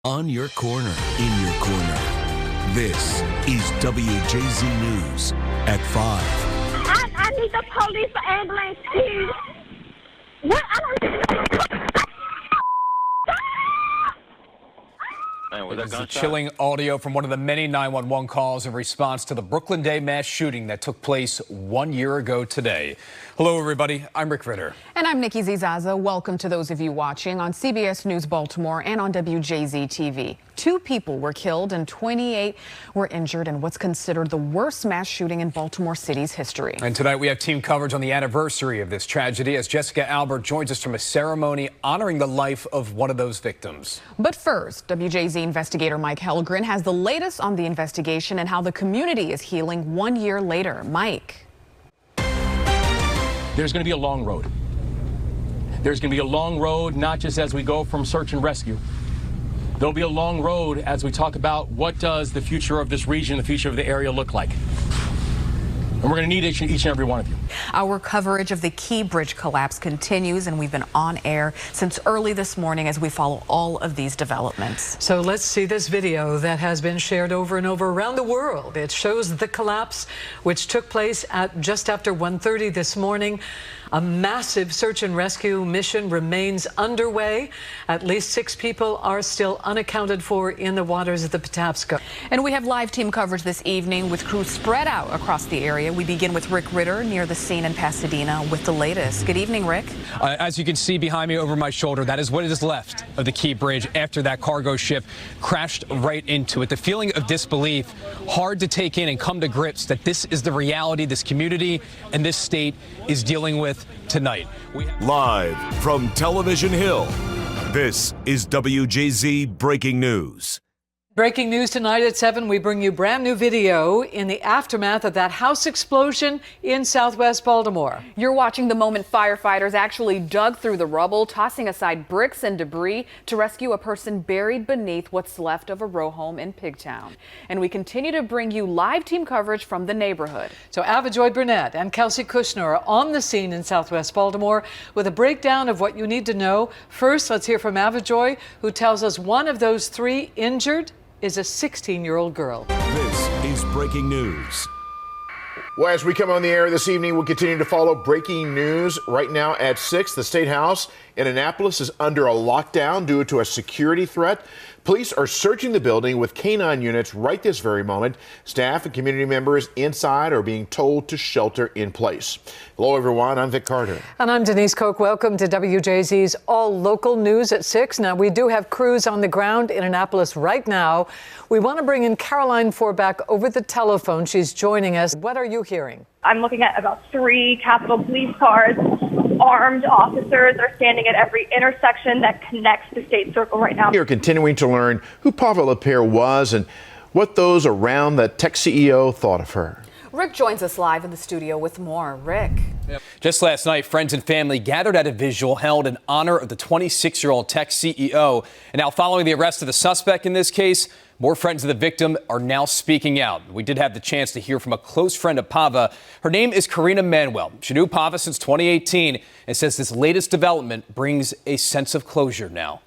On your corner, in your corner. This is WJZ News at 5. I need the police ambulance, please. What? This is chilling audio from one of the many 911 calls in response to the Brooklyn Day mass shooting that took place 1 year ago today. Hello, everybody. I'm Rick Ritter. And I'm Nikki Zizaza. Welcome to those of you watching on CBS News Baltimore and on WJZ TV. 2 people were killed and 28 were injured in what's considered the worst mass shooting in Baltimore City's history. And tonight we have team coverage on the anniversary of this tragedy as Jessica Albert joins us from a ceremony honoring the life of one of those victims. But first, WJZ investigator Mike Helgren has the latest on the investigation and how the community is healing 1 year later. Mike. There's going to be a long road. There's going to be a long road, not just as we go from search and rescue. There'll be a long road as we talk about what does the future of this region, the future of the area look like. And we're going to need each and every one of you. Our coverage of the Key Bridge collapse continues, and we've been on air since early this morning as we follow all of these developments. So let's see this video that has been shared over and over around the world. It shows the collapse, which took place at just after 1:30 this morning. A massive search and rescue mission remains underway. At least 6 people are still unaccounted for in the waters of the Patapsco. And we have live team coverage this evening with crews spread out across the area. We begin with Rick Ritter near the scene in Pasadena with the latest. Good evening, Rick. As you can see behind me over my shoulder, that is what is left of the Key Bridge after that cargo ship crashed right into it. The feeling of disbelief, hard to take in and come to grips that this is the reality this community and this state is dealing with tonight. Live from Television Hill, this is WJZ Breaking News. Breaking news tonight at 7, we bring you brand new video in the aftermath of that house explosion in Southwest Baltimore. You're watching the moment firefighters actually dug through the rubble, tossing aside bricks and debris to rescue a person buried beneath what's left of a row home in Pigtown. And we continue to bring you live team coverage from the neighborhood. So Ava Joy Burnett and Kelsey Kushner are on the scene in Southwest Baltimore with a breakdown of what you need to know. First, let's hear from Ava Joy, who tells us one of those 3 injured is a 16-year-old girl. This is Breaking News. Well, as we come on the air this evening, we'll continue to follow breaking news. Right now at 6, the State House in Annapolis is under a lockdown due to a security threat. Police are searching the building with K-9 units right this very moment. Staff and community members inside are being told to shelter in place. Hello, everyone. I'm Vic Carter. And I'm Denise Koch. Welcome to WJZ's All Local News at 6. Now, we do have crews on the ground in Annapolis right now. We want to bring in Caroline Forback over the telephone. She's joining us. What are you hearing? I'm looking at about 3 Capitol Police cars. Armed officers are standing at every intersection that connects the State Circle right now. We are continuing to learn who Pavel Lapierre was and what those around the tech CEO thought of her. Rick joins us live in the studio with more. Rick. Just last night, friends and family gathered at a vigil held in honor of the 26-year-old tech CEO. And now following the arrest of the suspect in this case, more friends of the victim are now speaking out. We did have the chance to hear from a close friend of Pava. Her name is Karina Manuel. She knew Pava since 2018 and says this latest development brings a sense of closure now.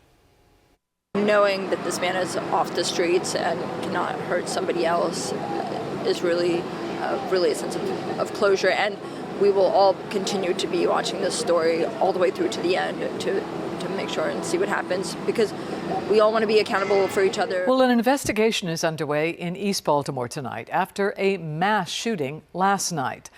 Knowing that this man is off the streets and cannot hurt somebody else is really a sense of closure. And we will all continue to be watching this story all the way through to the end to make sure and see what happens, because we all want to be accountable for each other. Well, an investigation is underway in East Baltimore tonight after a mass shooting last night.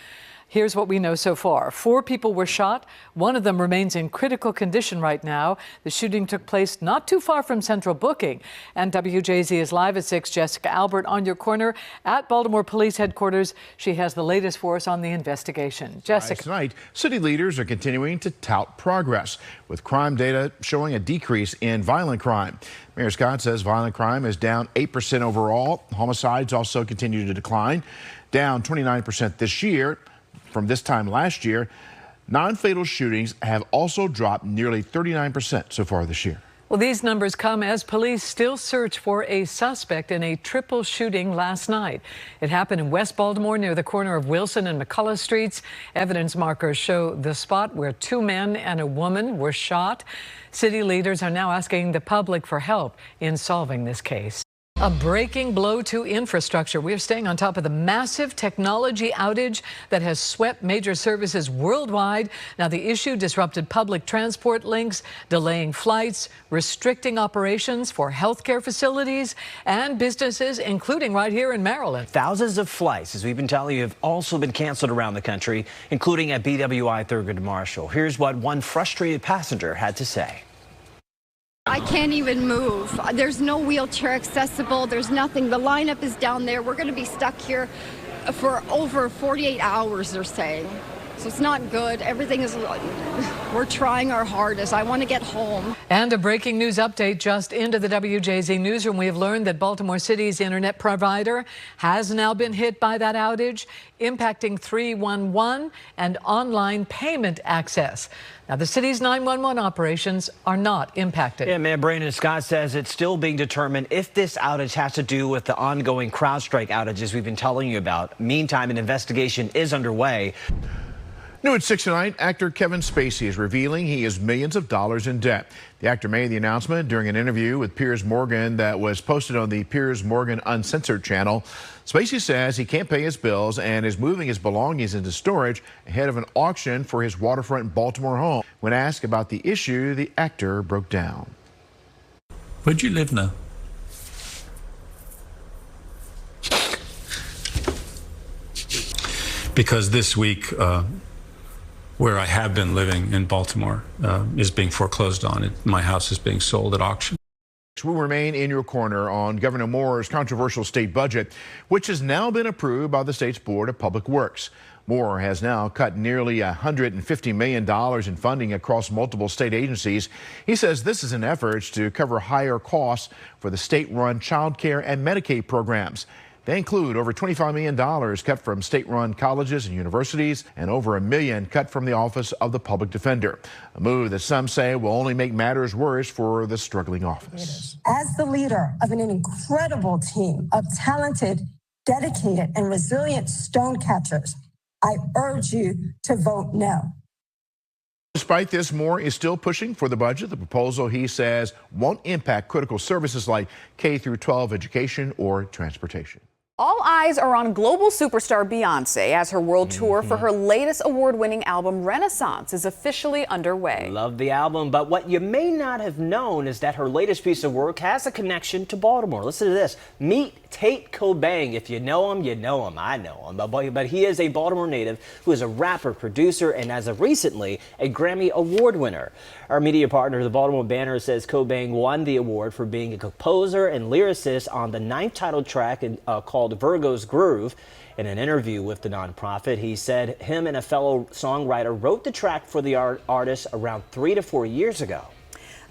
Here's what we know so far. 4 people were shot. One of them remains in critical condition right now. The shooting took place not too far from Central Booking. And WJZ is live at 6. Jessica Albert on your corner at Baltimore Police Headquarters. She has the latest for us on the investigation. Jessica. Tonight, city leaders are continuing to tout progress, with crime data showing a decrease in violent crime. Mayor Scott says violent crime is down 8% overall. Homicides also continue to decline, down 29% this year. From this time last year, non-fatal shootings have also dropped nearly 39% so far this year. Well, these numbers come as police still search for a suspect in a triple shooting last night. It happened in West Baltimore near the corner of Wilson and McCullough Streets. Evidence markers show the spot where 2 men and a woman were shot. City leaders are now asking the public for help in solving this case. A breaking blow to infrastructure. We're staying on top of the massive technology outage that has swept major services worldwide. Now, the issue disrupted public transport links, delaying flights, restricting operations for healthcare facilities and businesses, including right here in Maryland. Thousands of flights, as we've been telling you, have also been canceled around the country, including at BWI Thurgood Marshall. Here's what one frustrated passenger had to say. I can't even move. There's no wheelchair accessible. There's nothing. The lineup is down there. We're going to be stuck here for over 48 hours, they're saying. So it's not good. Everything is, we're trying our hardest. I want to get home. And a breaking news update just into the WJZ newsroom. We have learned that Baltimore City's internet provider has now been hit by that outage, impacting 311 and online payment access. Now, the city's 911 operations are not impacted. Yeah, Mayor Brandon Scott says it's still being determined if this outage has to do with the ongoing CrowdStrike outages we've been telling you about. Meantime, an investigation is underway. New at 6 tonight, actor Kevin Spacey is revealing he is millions of dollars in debt. The actor made the announcement during an interview with Piers Morgan that was posted on the Piers Morgan Uncensored channel. Spacey says he can't pay his bills and is moving his belongings into storage ahead of an auction for his waterfront Baltimore home. When asked about the issue, the actor broke down. Where do you live now? Because this week, where I have been living in Baltimore is being foreclosed on. My house is being sold at auction. We remain in your corner on Governor Moore's controversial state budget, which has now been approved by the state's Board of Public Works. Moore has now cut nearly $150 million in funding across multiple state agencies. He says this is an effort to cover higher costs for the state-run child care and Medicaid programs. They include over $25 million cut from state-run colleges and universities and over $1 million cut from the Office of the Public Defender, a move that some say will only make matters worse for the struggling office. As the leader of an incredible team of talented, dedicated, and resilient stone catchers, I urge you to vote no. Despite this, Moore is still pushing for the budget. The proposal, he says, won't impact critical services like K-12 education or transportation. All eyes are on global superstar Beyonce as her world tour for her latest award-winning album, Renaissance, is officially underway. Love the album, but what you may not have known is that her latest piece of work has a connection to Baltimore. Listen to this. Meet Tate Cobain. If you know him, you know him. I know him. But he is a Baltimore native who is a rapper, producer, and as of recently, a Grammy Award winner. Our media partner, the Baltimore Banner, says Cobain won the award for being a composer and lyricist on the 9th title track called Virgo's Groove. In an interview with the nonprofit, he said him and a fellow songwriter wrote the track for the artist around 3 to 4 years ago.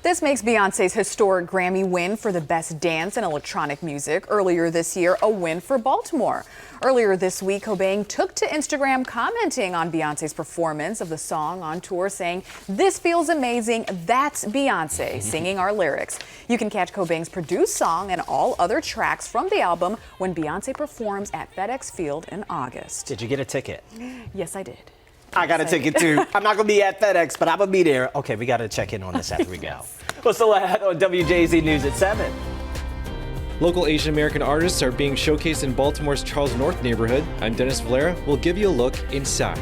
This makes Beyonce's historic Grammy win for the Best Dance and Electronic Music earlier this year a win for Baltimore. Earlier this week, Cobain took to Instagram commenting on Beyonce's performance of the song on tour, saying, "This feels amazing. That's Beyonce singing our lyrics." You can catch Cobain's produced song and all other tracks from the album when Beyonce performs at FedEx Field in August. Did you get a ticket? Yes, I did. I got a ticket too. I'm not going to be at FedEx, but I'm going to be there. Okay, we got to check in on this after we go. We'll still ahead on WJZ News at 7. Local Asian American artists are being showcased in Baltimore's Charles North neighborhood. I'm Dennis Valera. We'll give you a look inside.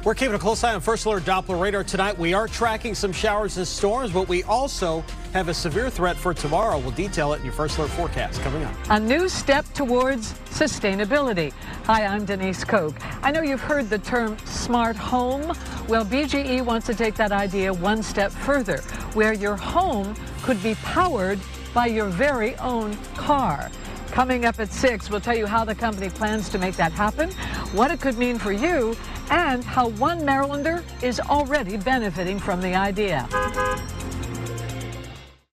We're keeping a close eye on First Alert Doppler radar tonight. We are tracking some showers and storms, but we also have a severe threat for tomorrow. We'll detail it in your First Alert forecast coming up. A new step towards sustainability. Hi, I'm Denise Koch. I know you've heard the term smart home. Well, BGE wants to take that idea one step further, where your home could be powered by your very own car. Coming up at 6, we'll tell you how the company plans to make that happen, what it could mean for you, and how one Marylander is already benefiting from the idea.